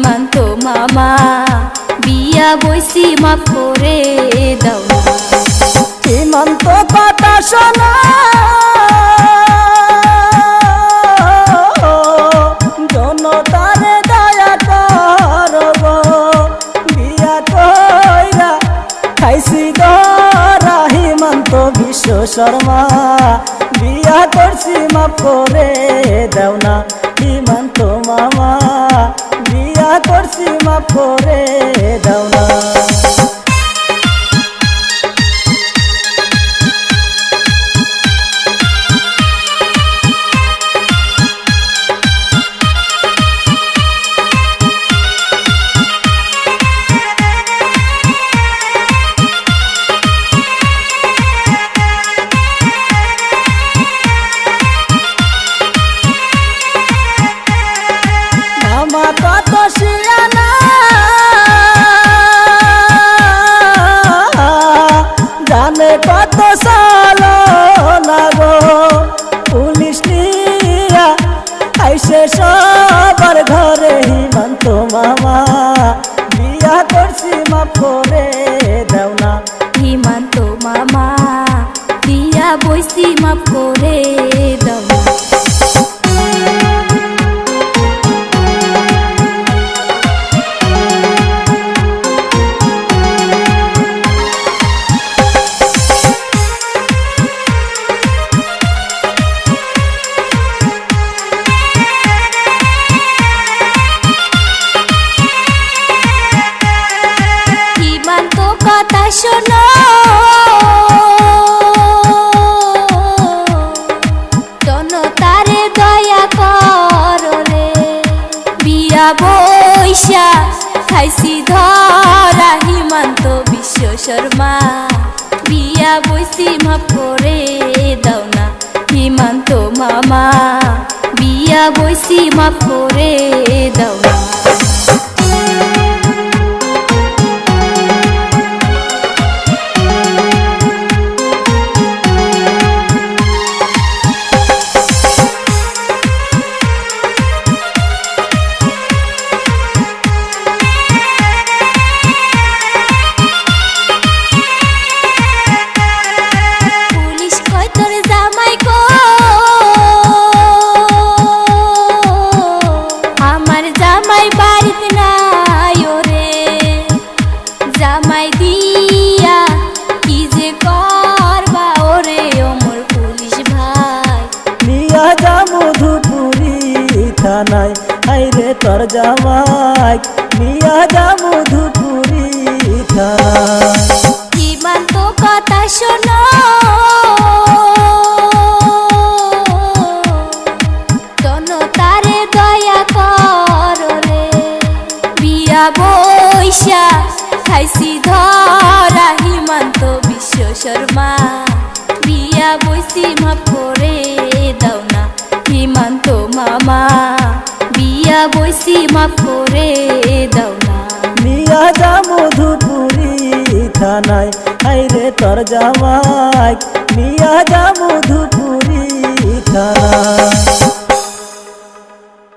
সীমান্ত মামা বিয়া বইছি মাফ করে দাও না। সীমান্ত কথা শোনা জনতারে দয়া করব বিয়া কইরা খাইছি গরা হিমন্ত বিশ্ব শর্মা বিয়া করছি মাফ করে দাও না। সীমান্ত মামা বিয়া করছি মাফ করে দাও না। মামা কত শিয়ানা জানে কত সালো লাগো পুলিশ নিয়া আইসে সবার ঘরে হিমন্ত মামা বিয়া করছি মাফ করে দাও না। সীমান্ত মামা বিয়া বইছি মাফ করে দাও না। কথা শোনো জনতারে দয়া করো রে বিয়া বইসা খাইছি ধরা হিমন্ত বিশ্ব শর্মা বিয়া বইছি মাফ করে দাও না। হিমন্ত মামা বিয়া বইছি মাফ করে দাও না। জামাই বাড়িতে নাই ওরে জামাই দিয়া কি যে করবা ওরে ওমর পুলিশ ভাই নিয়া যা মধুপুরি থানায় আইরে তোর জামাই নিয়া যা মধুপুরি থানায়। সীমান্ত কথা শোনো জনতারে দয়া করো রে বিয়া বইসা খাইছি ধরা হিমন্ত বিশ্ব শর্মা বিয়া বইছি মাফ করে দাও না। হিমন্ত মামা বিয়া বইছি মাফ করে দাও না। নিয়া যা মধুপুরি থানায় আইরে তোর জামাই নিয়া যা মধুপুরি থানায়।